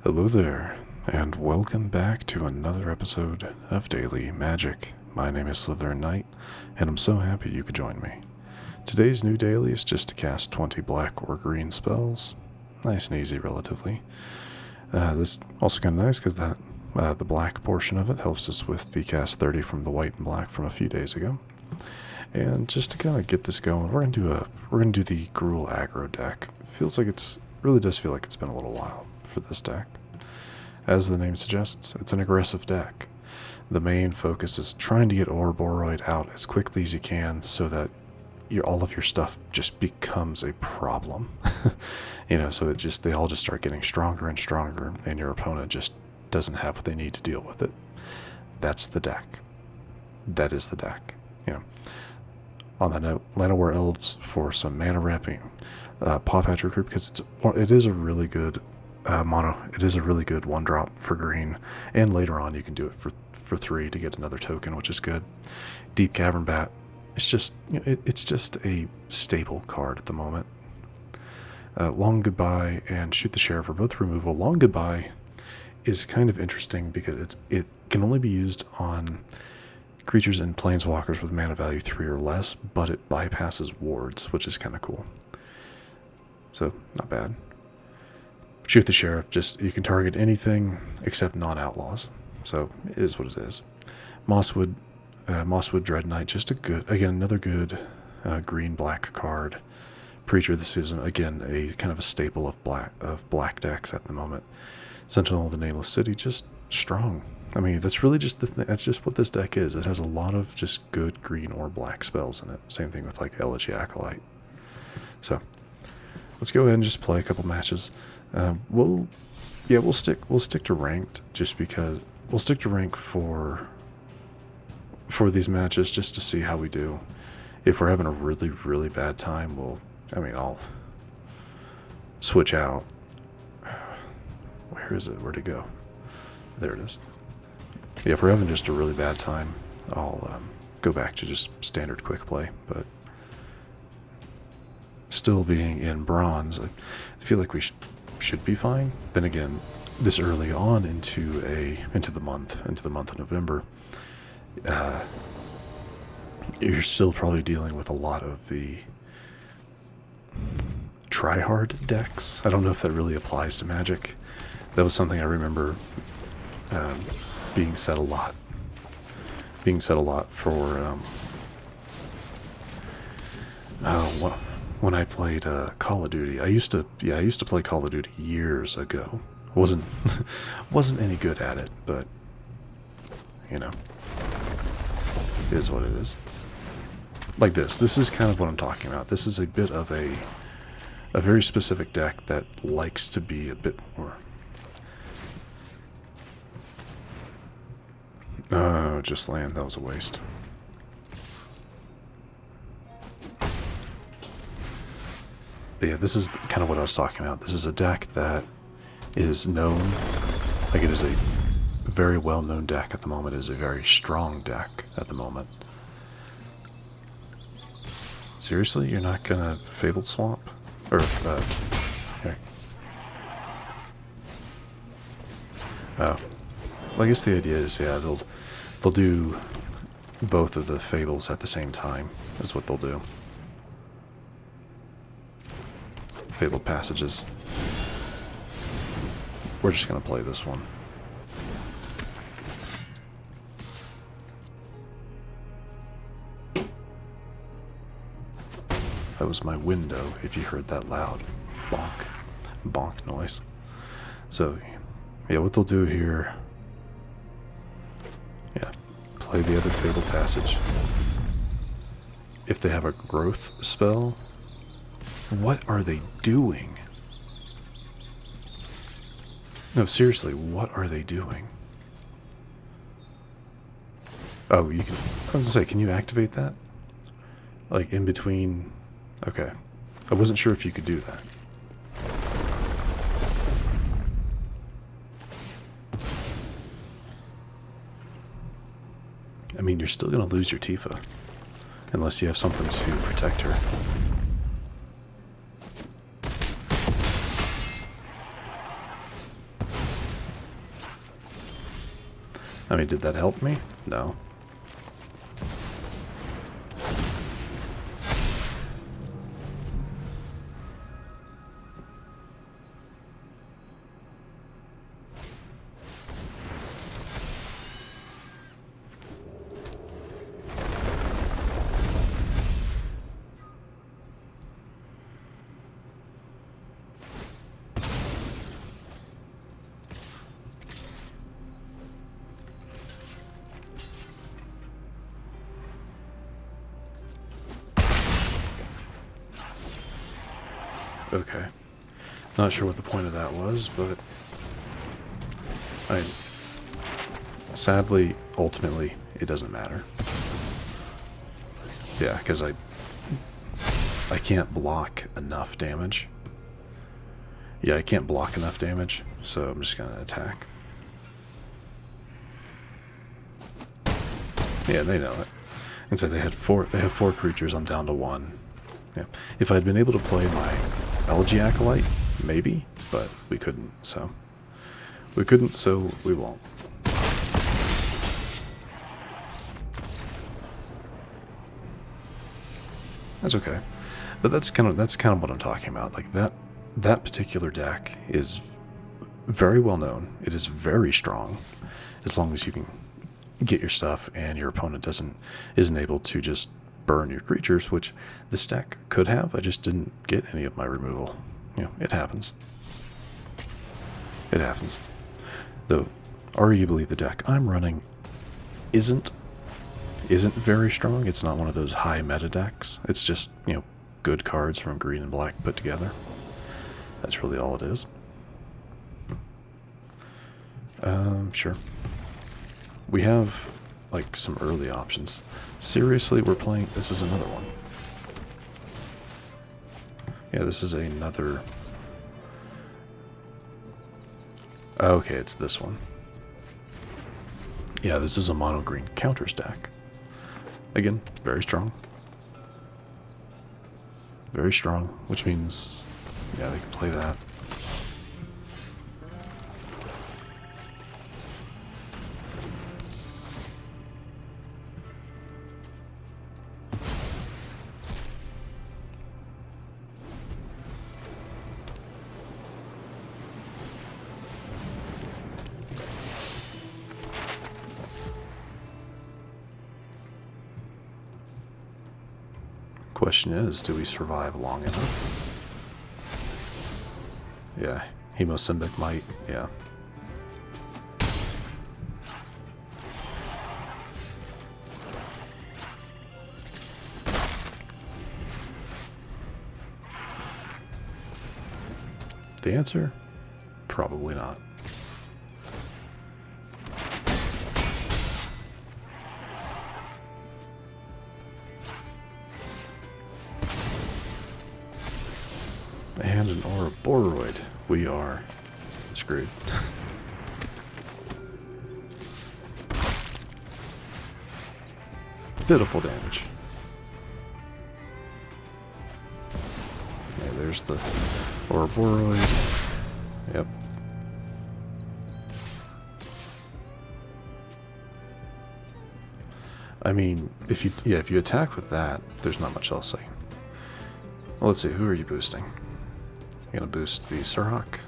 Hello there, and welcome back to another episode of Daily Magic. My name is SlytherinKnight, and I'm so happy you could join me. Today's new daily is just to cast 20 black or green spells. Nice and easy, relatively. This is also kind of nice because the black portion of it helps us with the cast 30 from the white and black from a few days ago. And just to kind of get this going, we're gonna do the Golgari Aggro deck. Really does feel like it's been a little while for this deck. As the name suggests, it's an aggressive deck. The main focus is trying to get Ouroboroid out as quickly as you can so that all of your stuff just becomes a problem. So they all just start getting stronger and stronger, and your opponent just doesn't have what they need to deal with it. That's the deck. That is the deck. On that note, Llanowar Elves for some mana wrapping. Pawpatch Recruit because it is a really good mono. It is a really good 1-drop for green, and later on you can do it for 3 to get another token, which is good. Deep-Cavern Bat. It's just it's just a staple card at the moment. Long Goodbye and Shoot the Sheriff are both removal. Long Goodbye is kind of interesting because it can only be used on creatures and planeswalkers with mana value 3 or less, but it bypasses wards, which is kind of cool. So, not bad. Shoot the Sheriff, you can target anything except non-outlaws. So, it is what it is. Mosswood Dreadknight, another good green-black card. Preacher of the Schism, again, a kind of a staple of black decks at the moment. Sentinel of the Nameless City, just strong. I mean, that's really just that's just what this deck is. It has a lot of just good green or black spells in it. Same thing with like Elegy Acolyte. So, let's go ahead and just play a couple matches. We'll stick to ranked just because we'll stick to rank for these matches just to see how we do. If we're having a really, really bad time, I'll switch out. Where is it? Where'd it go? There it is. Yeah, if we're having just a really bad time, I'll go back to just standard quick play, but still being in bronze, I feel like we should be fine. Then again, this early on into the month of November, you're still probably dealing with a lot of the try-hard decks. I don't know if that really applies to Magic. That was something I remember being said a lot for when I played Call of Duty. I used to play Call of Duty years ago. Wasn't any good at it, but it is what it is. Like this is kind of what I'm talking about. This is a bit of a very specific deck that likes to be a bit more. Oh, just land. That was a waste. But yeah, this is kind of what I was talking about. This is a deck that is known, like it is a very well-known deck at the moment. It is a very strong deck at the moment. Seriously? You're not gonna Fabled Swamp? Or, here. Oh. Well, I guess the idea is, yeah, they'll do both of the Fables at the same time, is what they'll do. Fabled Passages. We're just going to play this one. That was my window, if you heard that loud bonk noise. So, yeah, what they'll do here... Yeah, play the other Fabled Passage. If they have a growth spell... What are they doing? No, seriously, what are they doing? Oh, you can... I was gonna say, can you activate that? Like, in between... Okay. I wasn't sure if you could do that. I mean, you're still gonna lose your Tifa. Unless you have something to protect her. I mean, did that help me? No. Okay. Not sure what the point of that was, but sadly, ultimately, it doesn't matter. Yeah, because I can't block enough damage. Yeah, I can't block enough damage, so I'm just gonna attack. Yeah, they know it. And so they have four creatures, I'm down to one. Yeah. If I'd been able to play my Elegy Acolyte, maybe, but we couldn't, so. We couldn't, so we won't. That's okay. But that's kind of what I'm talking about. Like that particular deck is very well known. It is very strong, as long as you can get your stuff and your opponent isn't able to just burn your creatures, which this deck could have. I just didn't get any of my removal. You know, it happens. It happens. Though, arguably the deck I'm running isn't very strong. It's not one of those high meta decks. It's just, you know, good cards from green and black put together. That's really all it is. Sure. We have, like, some early options. Seriously, we're playing... This is another one. Yeah, this is another... Okay, it's this one. Yeah, this is a mono green counters deck. Again, very strong. Very strong, which means, yeah, they can play that. Question is, do we survive long enough? Yeah, Hemosymbic might, yeah. The answer? Probably not. And an Ouroboroid. We are screwed. Pitiful damage. Okay, there's the Ouroboroid. Yep. I mean, if you attack with that, there's not much else I can. Well, let's see, who are you boosting? You're gonna boost the Surhawk.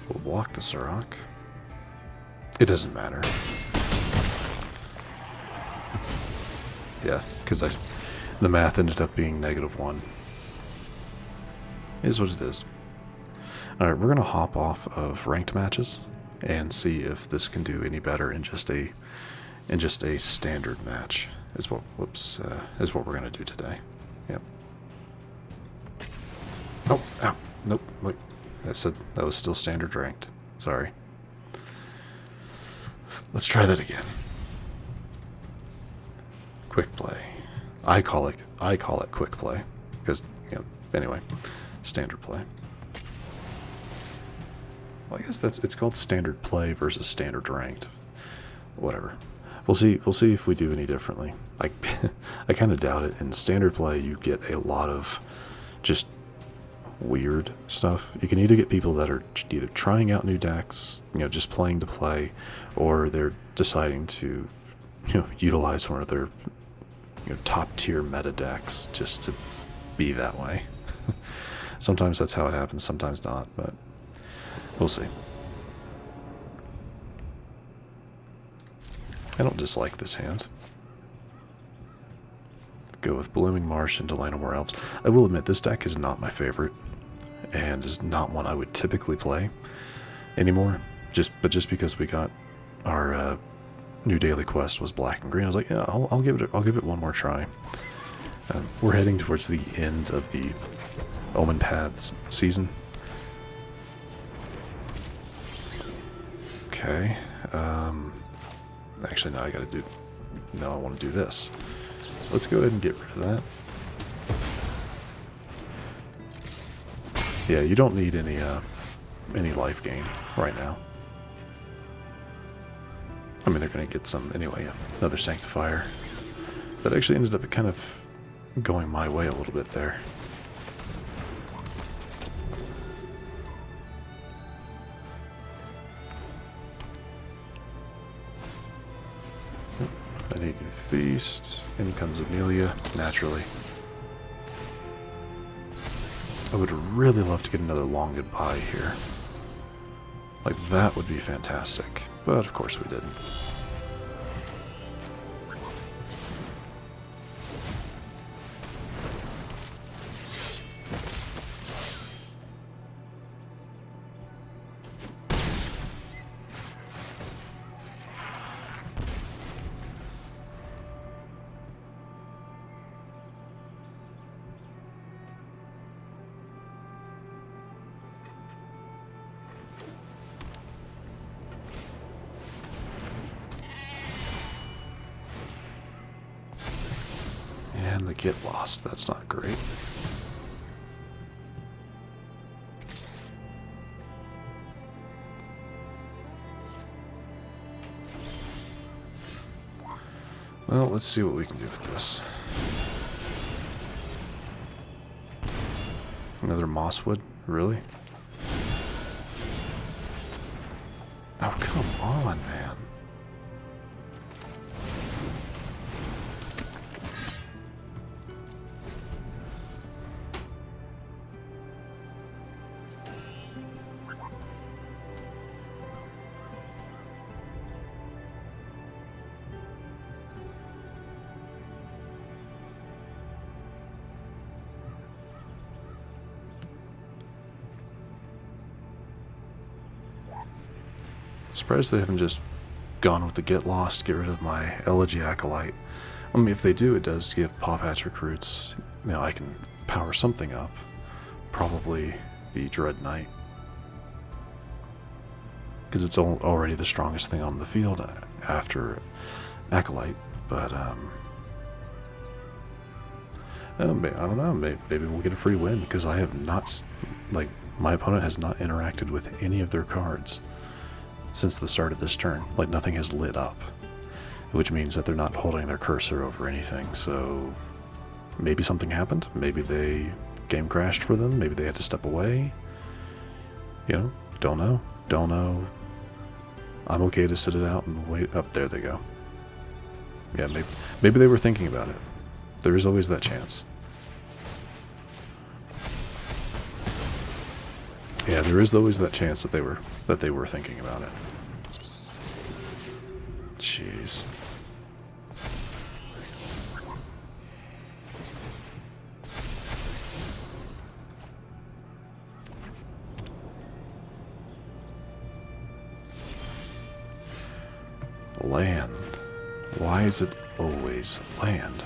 We'll block the Surhawk. It doesn't matter. Yeah, because the math ended up being -1. Is what it is. Alright, we're gonna hop off of ranked matches and see if this can do any better in just a standard match. Is what we're gonna do today. Yep. Oh, ow, nope, wait. That was still standard ranked. Sorry. Let's try that again. Quick play. I call it quick play because, you know, anyway, standard play. Well, I guess it's called standard play versus standard ranked. Whatever. We'll see if we do any differently. I kind of doubt it. In standard play, you get a lot of just weird stuff. You can either get people that are either trying out new decks, just playing to play, or they're deciding to, utilize one of their, top tier meta decks just to be that way. Sometimes that's how it happens, sometimes not, but we'll see. I don't dislike this hand. Go with Blooming Marsh into Llanowar Elves. I will admit, this deck is not my favorite, and is not one I would typically play anymore. But just because we got our new daily quest was black and green, I was like, yeah, I'll give it one more try. We're heading towards the end of the Omen Paths season. Okay. Actually, no, I want to do this. Let's go ahead and get rid of that. Yeah, you don't need any life gain right now. I mean, they're going to get some anyway. Another Sanctifier. That actually ended up kind of going my way a little bit there. I need to feast. In comes Amelia, naturally. I would really love to get another long goodbye here. Like, that would be fantastic. But of course we didn't. And the get lost, that's not great. Well, let's see what we can do with this. Another Mosswood? Really? Oh, come on, man. Surprised they haven't just gone with the get lost, get rid of my Elegy Acolyte. I mean, if they do, it does give Pawpatch Recruits, I can power something up. Probably the Dreadknight. Because it's already the strongest thing on the field after Acolyte. But, I don't know, maybe we'll get a free win, because I have not, my opponent has not interacted with any of their cards since the start of this turn. Like, nothing has lit up, which means that they're not holding their cursor over anything. So maybe something happened. Maybe game crashed for them. Maybe they had to step away. Don't know. I'm okay to sit it out and wait. Up there they go. Yeah, maybe they were thinking about it. There is always that chance. Yeah, there is always that chance that they were thinking about it. Jeez. Land. Why is it always land?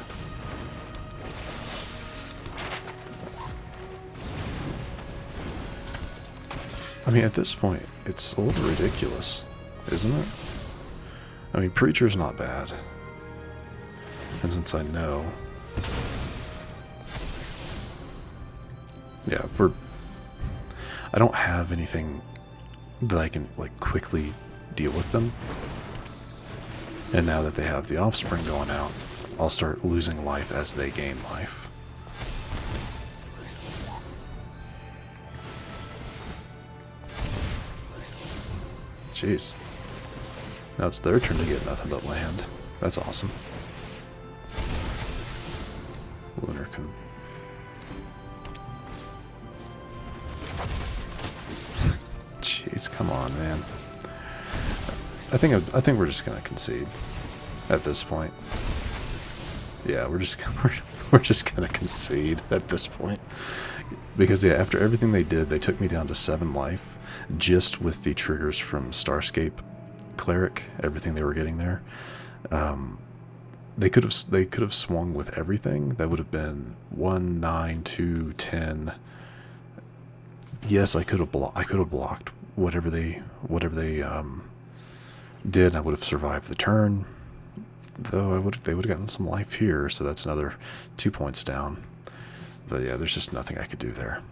I mean, at this point, it's a little ridiculous, isn't it? I mean, Preacher's not bad. And since I know... Yeah, I don't have anything that I can, quickly deal with them. And now that they have the offspring going out, I'll start losing life as they gain life. Jeez. Now it's their turn to get nothing but land. That's awesome. Lunar can... Jeez, come on, man. I think we're just gonna concede at this point. Yeah, we're just gonna concede at this point. Because yeah, after everything they did, they took me down to 7 life just with the triggers from Starscape Cleric, everything they were getting there. They could have swung with everything. That would have been 1, 9, 2, 10. Yes, I could have blocked whatever they did. I would have survived the turn. Though they would have gotten some life here, so that's another 2 points down. But yeah, there's just nothing I could do there.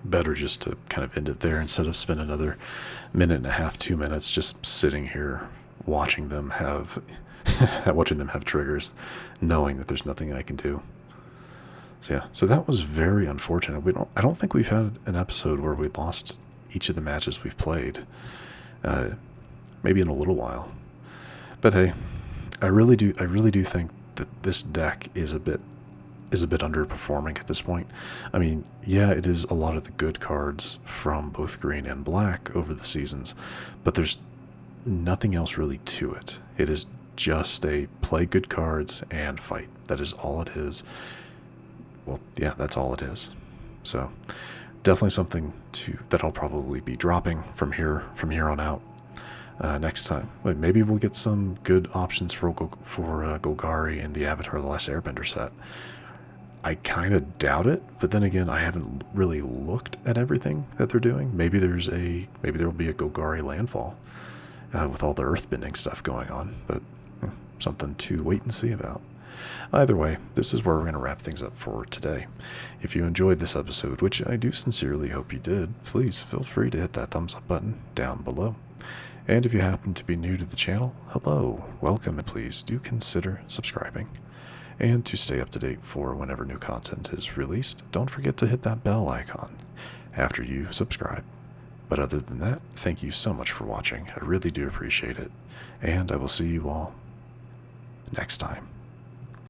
Better just to kind of end it there instead of spend another minute and a half, 2 minutes just sitting here watching them have triggers, knowing that there's nothing I can do. So yeah, so that was very unfortunate. I don't think we've had an episode where we lost each of the matches we've played. Maybe in a little while. But hey, I really do think that this deck is a bit underperforming at this point. I mean, yeah, it is a lot of the good cards from both green and black over the seasons, but there's nothing else really to it. It is just a play good cards and fight. That is all it is. Well, yeah, that's all it is. So definitely something that I'll probably be dropping from here on out. Next time, maybe we'll get some good options for Golgari in the Avatar: The Last Airbender set. I kind of doubt it, but then again, I haven't really looked at everything that they're doing. Maybe there will be a Golgari landfall with all the earthbending stuff going on, but something to wait and see about. Either way, this is where we're going to wrap things up for today. If you enjoyed this episode, which I do sincerely hope you did, please feel free to hit that thumbs up button down below. And if you happen to be new to the channel, hello, welcome, and please do consider subscribing. And to stay up to date for whenever new content is released, don't forget to hit that bell icon after you subscribe. But other than that, thank you so much for watching. I really do appreciate it. And I will see you all next time.